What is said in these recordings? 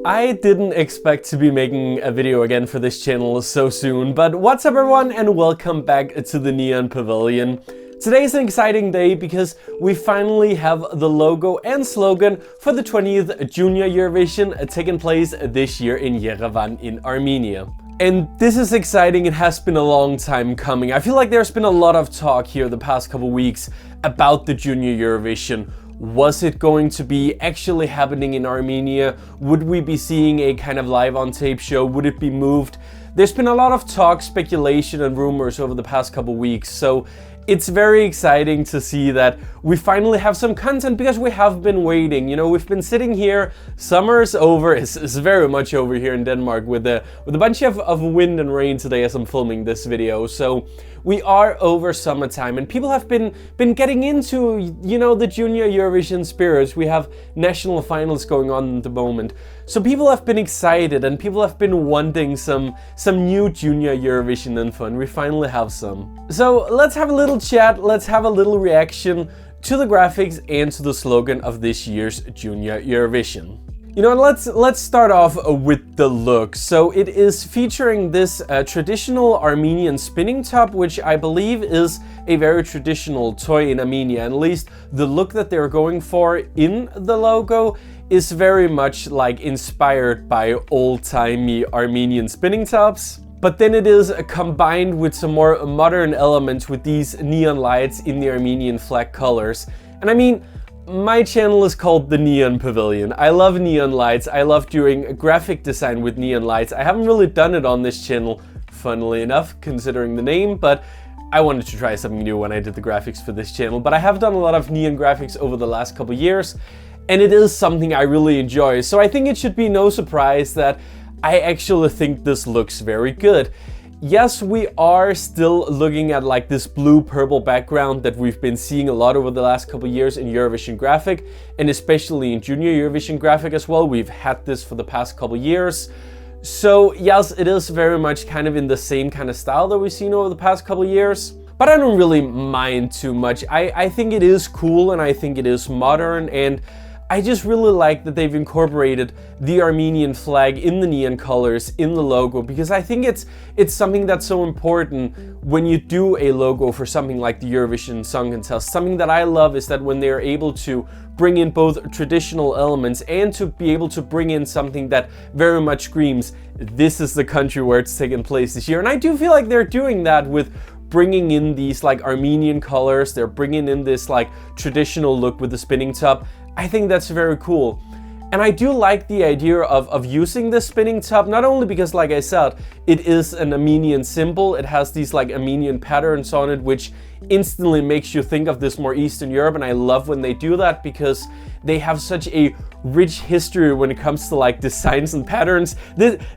I didn't expect to be making a video again for this channel so soon, but what's up everyone and welcome back to the Neon Pavilion. Today is an exciting day because we finally have the logo and slogan for the 20th Junior Eurovision taking place this year in Yerevan in Armenia. And this is exciting, it has been a long time coming. I feel like there's been a lot of talk here the past couple weeks about the Junior Eurovision. Was it going to be actually happening in Armenia? Would we be seeing a kind of live on tape show? Would it be moved? There's been a lot of talk, speculation and rumors over the past couple weeks, so it's very exciting to see that we finally have some content because we have been waiting. You know, we've been sitting here, summer's over, it's very much over here in Denmark with a bunch of wind and rain today as I'm filming this video. So we are over summertime and people have been getting into, you know, the Junior Eurovision spirits. We have national finals going on at the moment. So people have been excited and people have been wanting some new Junior Eurovision info, and we finally have some. So let's have a little chat, let's have a little reaction to the graphics and to the slogan of this year's Junior Eurovision. You know, let's start off with the look. So it is featuring this traditional Armenian spinning top, which I believe is a very traditional toy in Armenia. And at least the look that they're going for in the logo is very much like inspired by old-timey Armenian spinning tops. But then it is combined with some more modern elements with these neon lights in the Armenian flag colors. And I mean, my channel is called the Neon Pavilion. I love neon lights. I love doing graphic design with neon lights. I haven't really done it on this channel, funnily enough, considering the name, but I wanted to try something new when I did the graphics for this channel. But I have done a lot of neon graphics over the last couple years, and it is something I really enjoy. So I think it should be no surprise that I actually think this looks very good. Yes, we are still looking at like this blue-purple background that we've been seeing a lot over the last couple years in Eurovision graphic, and especially in Junior Eurovision graphic as well. We've had this for the past couple years. So yes, it is very much kind of in the same kind of style that we've seen over the past couple years. But I don't really mind too much. I think it is cool and I think it is modern, and I just really like that they've incorporated the Armenian flag in the neon colors in the logo, because I think it's something that's so important when you do a logo for something like the Eurovision Song Contest. Something that I love is that when they're able to bring in both traditional elements and to be able to bring in something that very much screams, this is the country where it's taking place this year. And I do feel like they're doing that with bringing in these like Armenian colors. They're bringing in this like traditional look with the spinning top. I think that's very cool. And I do like the idea of using the spinning top, not only because, like I said, it is an Armenian symbol, it has these like Armenian patterns on it, which instantly makes you think of this more Eastern Europe, and I love when they do that because they have such a rich history when it comes to like designs and patterns.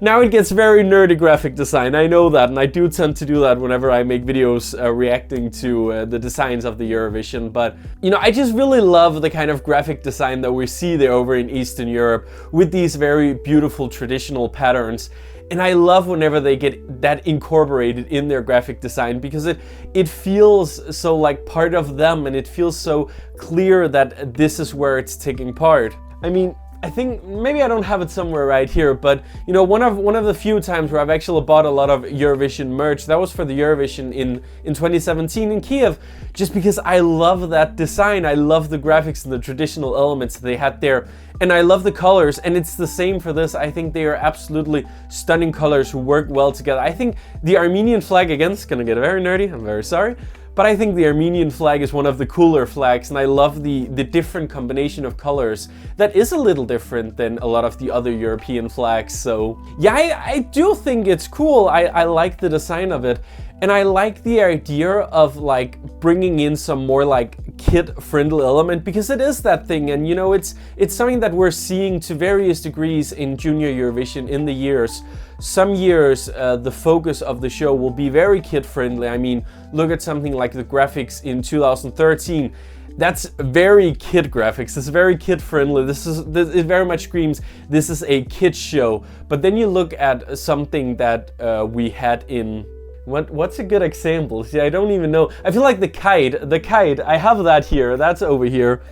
Now it gets very nerdy graphic design, I know that, and I do tend to do that whenever I make videos reacting to the designs of the Eurovision. But you know, I just really love the kind of graphic design that we see there over in Eastern Europe with these very beautiful traditional patterns. And I love whenever they get that incorporated in their graphic design, because it feels so like part of them, and it feels so clear that this is where it's taking part. I mean, I think maybe I don't have it somewhere right here, but you know, one of the few times where I've actually bought a lot of Eurovision merch, that was for the Eurovision in 2017 in Kiev, just because I love that design. I love the graphics and the traditional elements that they had there, and I love the colors, and it's the same for this. I think they are absolutely stunning colors who work well together. I think the Armenian flag, again, is gonna get very nerdy, I'm very sorry, but I think the Armenian flag is one of the cooler flags, and I love the different combination of colors that is a little different than a lot of the other European flags. So yeah, I do think it's cool. I like the design of it, and I like the idea of like bringing in some more like kid-friendly element, because it is that thing, and you know, it's something that we're seeing to various degrees in Junior Eurovision in the years. Some years the focus of the show will be very kid-friendly. I mean, look at something like the graphics in 2013. That's very kid graphics. It's very kid-friendly. It very much screams, this is a kid show. But then you look at something that we had in what's a good example? See, I don't even know. I feel like the kite, I have that here, that's over here.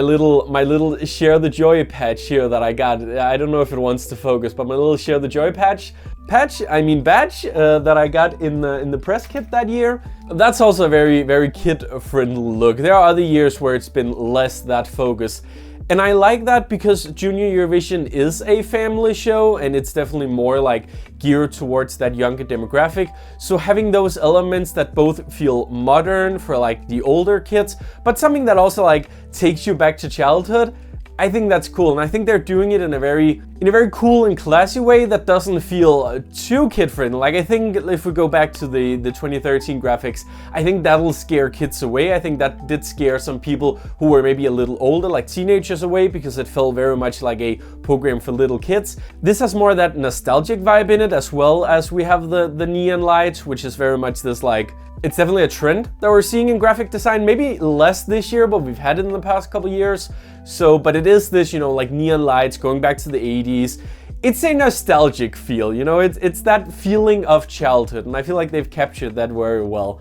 little share the joy patch here that I got. I don't know if it wants to focus, but my little share the joy badge that I got in the press kit that year. That's also a very kid-friendly look. There are other years where it's been less that focus. And I like that because Junior Eurovision is a family show and it's definitely more like geared towards that younger demographic. So having those elements that both feel modern for like the older kids, but something that also like takes you back to childhood, I think that's cool. And I think they're doing it in a very cool and classy way that doesn't feel too kid-friendly. Like I think if we go back to the 2013 graphics, I think that'll scare kids away. I think that did scare some people who were maybe a little older, like teenagers, away because it felt very much like a program for little kids. This has more of that nostalgic vibe in it, as well as we have the neon lights, which is very much this like, it's definitely a trend that we're seeing in graphic design, maybe less this year, but we've had it in the past couple years. So, but it is this, you know, like neon lights going back to the 80s. It's a nostalgic feel, you know, it's that feeling of childhood, and I feel like they've captured that very well.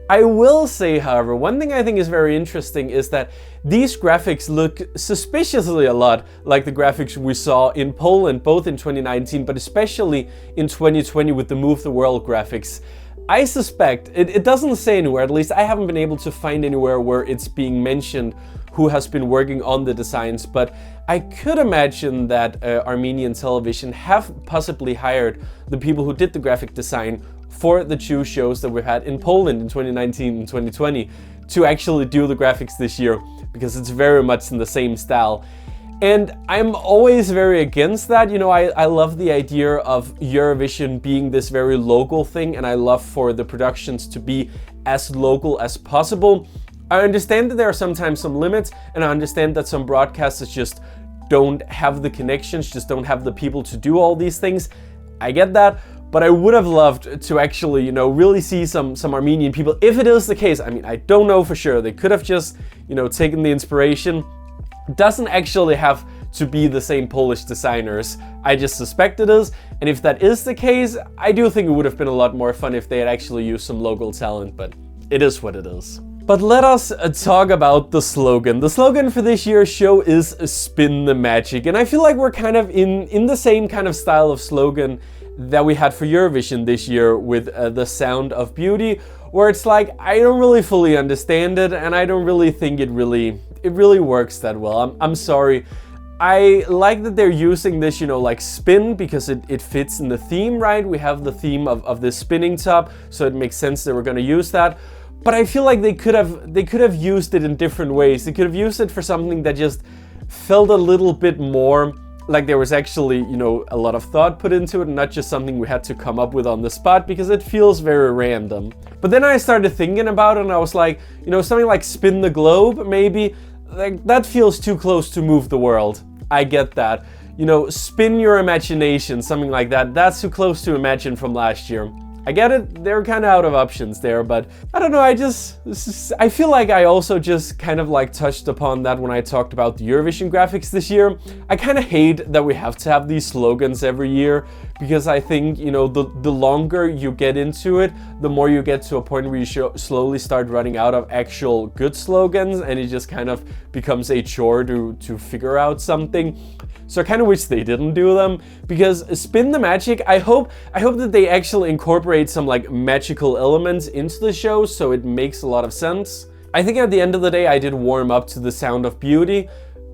I will say, however, one thing I think is very interesting is that these graphics look suspiciously a lot like the graphics we saw in Poland, both in 2019, but especially in 2020 with the Move the World graphics. I suspect, it doesn't say anywhere, at least I haven't been able to find anywhere where it's being mentioned who has been working on the designs, but I could imagine that Armenian television have possibly hired the people who did the graphic design for the two shows that we had in Poland in 2019 and 2020 to actually do the graphics this year, because it's very much in the same style. And I'm always very against that. You know, I love the idea of Eurovision being this very local thing, and I love for the productions to be as local as possible. I understand that there are sometimes some limits, and I understand that some broadcasters just don't have the connections, just don't have the people to do all these things. I get that, but I would have loved to actually, you know, really see some Armenian people. If it is the case, I mean, I don't know for sure. They could have just, you know, taken the inspiration. Doesn't actually have to be the same Polish designers. I just suspect it is, and if that is the case, I do think it would have been a lot more fun if they had actually used some local talent, but it is what it is. But let us talk about the slogan. The slogan for this year's show is "Spin the Magic," and I feel like we're kind of in the same kind of style of slogan that we had for Eurovision this year with the Sound of Beauty, where it's like, I don't really fully understand it, and I don't really think it really works that well. I'm sorry. I like that they're using this, you know, like spin, because it fits in the theme, right? We have the theme of this spinning top, so it makes sense that we're gonna use that. But I feel like they could have used it in different ways. They could have used it for something that just felt a little bit more like there was actually, you know, a lot of thought put into it, and not just something we had to come up with on the spot, because it feels very random. But then I started thinking about it, and I was like, you know, something like Spin the Globe, maybe, like that feels too close to Move the World. I get that. You know, Spin Your Imagination, something like that. That's too close to Imagine from last year. I get it, they're kind of out of options there, but I don't know, I feel like I also just kind of like touched upon that when I talked about the Eurovision graphics this year. I kind of hate that we have to have these slogans every year, because I think, you know, the longer you get into it, the more you get to a point where you slowly start running out of actual good slogans, and it just kind of becomes a chore to figure out something. So I kind of wish they didn't do them, because Spin the Magic, I hope that they actually incorporate some like magical elements into the show, so it makes a lot of sense. I think at the end of the day, I did warm up to the Sound of Beauty.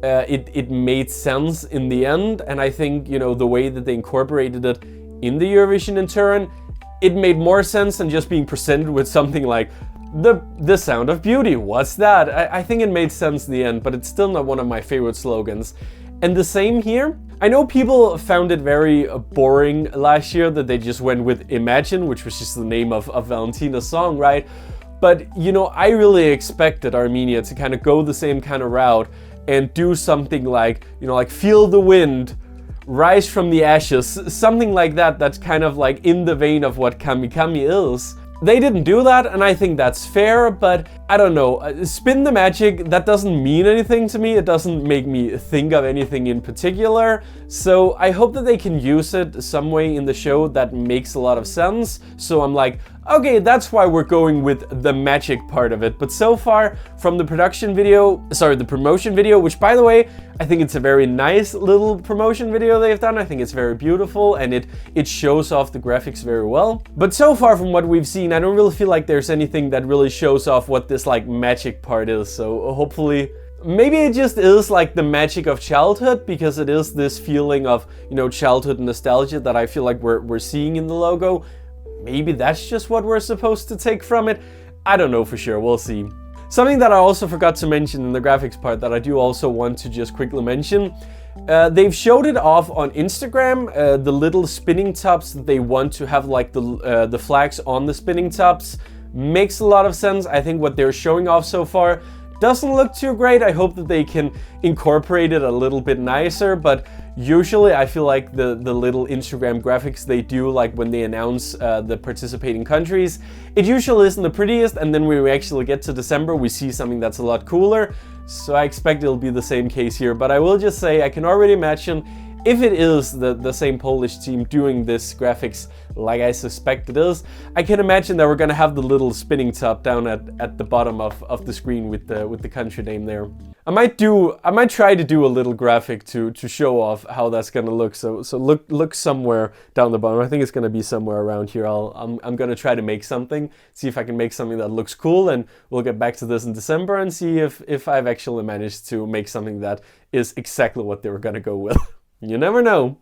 It made sense in the end, and I think, you know, the way that they incorporated it in the Eurovision in turn, it made more sense than just being presented with something like the Sound of Beauty. What's that? I think it made sense in the end, but it's still not one of my favorite slogans. And the same here. I know people found it very boring last year that they just went with Imagine, which was just the name of Valentina's song, right? But, you know, I really expected Armenia to kind of go the same kind of route and do something like, you know, like Feel the Wind, Rise from the Ashes, something like that, that's kind of like in the vein of what Kami Kami is. They didn't do that, and I think that's fair, but I don't know. Spin the Magic, that doesn't mean anything to me. It doesn't make me think of anything in particular. So I hope that they can use it some way in the show that makes a lot of sense. So I'm like, Okay, that's why we're going with the magic part of it. But so far from the promotion video, which by the way, I think it's a very nice little promotion video they've done. I think it's very beautiful and it shows off the graphics very well. But so far from what we've seen, I don't really feel like there's anything that really shows off what this like magic part is. So hopefully, maybe it just is like the magic of childhood, because it is this feeling of, you know, childhood nostalgia that I feel like we're seeing in the logo. Maybe that's just what we're supposed to take from it. I don't know for sure, we'll see. Something that I also forgot to mention in the graphics part that I do also want to just quickly mention. They've showed it off on Instagram, the little spinning tops that they want to have, like the flags on the spinning tops. Makes a lot of sense. I think what they're showing off so far doesn't look too great. I hope that they can incorporate it a little bit nicer, but usually I feel like the little Instagram graphics they do, like when they announce the participating countries, it usually isn't the prettiest, and then when we actually get to December, we see something that's a lot cooler. So I expect it'll be the same case here, but I will just say I can already imagine if it is the same Polish team doing this graphics like I suspect it is, I can imagine that we're gonna have the little spinning top down at the bottom of the screen with the country name there. I might try to do a little graphic to show off how that's gonna look. So look somewhere down the bottom. I think it's gonna be somewhere around here. I'm gonna try to make something, see if I can make something that looks cool, and we'll get back to this in December and see if I've actually managed to make something that is exactly what they were gonna go with. You never know.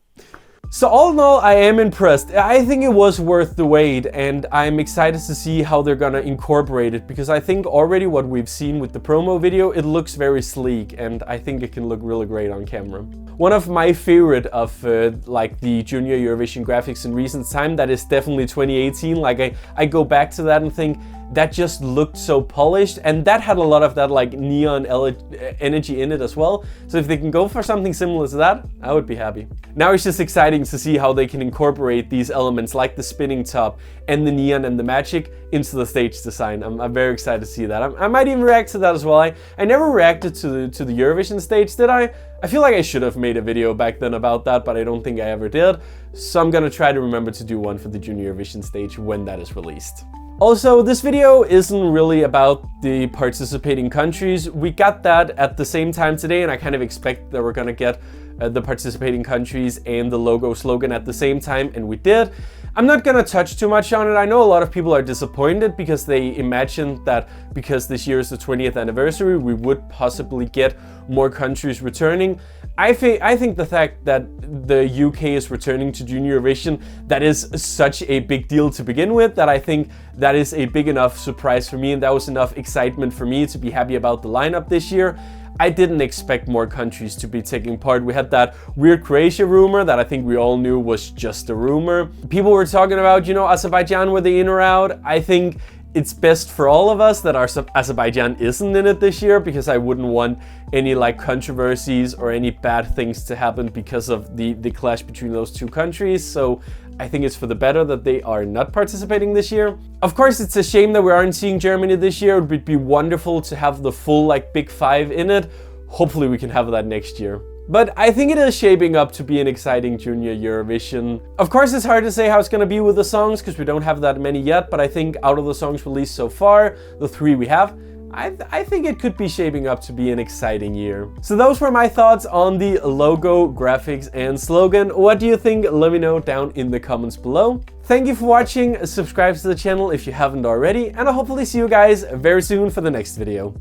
So all in all, I am impressed. I think it was worth the wait, and I'm excited to see how they're gonna incorporate it, because I think already what we've seen with the promo video, it looks very sleek, and I think it can look really great on camera. One of my favorite of like the Junior Eurovision graphics in recent time, that is definitely 2018. Like I go back to that and think, that just looked so polished, and that had a lot of that like neon energy in it as well. So if they can go for something similar to that, I would be happy. Now it's just exciting to see how they can incorporate these elements like the spinning top and the neon and the magic into the stage design. I'm very excited to see that. I might even react to that as well. I never reacted to the Eurovision stage, did I? I feel like I should have made a video back then about that, but I don't think I ever did. So I'm gonna try to remember to do one for the Junior Eurovision stage when that is released. Also, this video isn't really about the participating countries. We got that at the same time today, and I kind of expect that we're gonna get the participating countries and the logo slogan at the same time, and we did. I'm not gonna touch too much on it. I know a lot of people are disappointed because they imagined that because this year is the 20th anniversary, we would possibly get more countries returning. I think the fact that the UK is returning to Junior Eurovision, that is such a big deal to begin with, that I think that is a big enough surprise for me, and that was enough excitement for me to be happy about the lineup this year. I didn't expect more countries to be taking part. We had that weird Croatia rumor that I think we all knew was just a rumor. People were talking about, you know, Azerbaijan, were they in or out? I think it's best for all of us that Azerbaijan isn't in it this year, because I wouldn't want any like controversies or any bad things to happen because of the clash between those two countries. So I think it's for the better that they are not participating this year. Of course, it's a shame that we aren't seeing Germany this year. It would be wonderful to have the full like big five in it. Hopefully we can have that next year. But I think it is shaping up to be an exciting Junior Eurovision. Of course, it's hard to say how it's gonna be with the songs because we don't have that many yet, but I think out of the songs released so far, the 3 we have, I think it could be shaping up to be an exciting year. So those were my thoughts on the logo, graphics, and slogan. What do you think? Let me know down in the comments below. Thank you for watching, subscribe to the channel if you haven't already, and I'll hopefully see you guys very soon for the next video.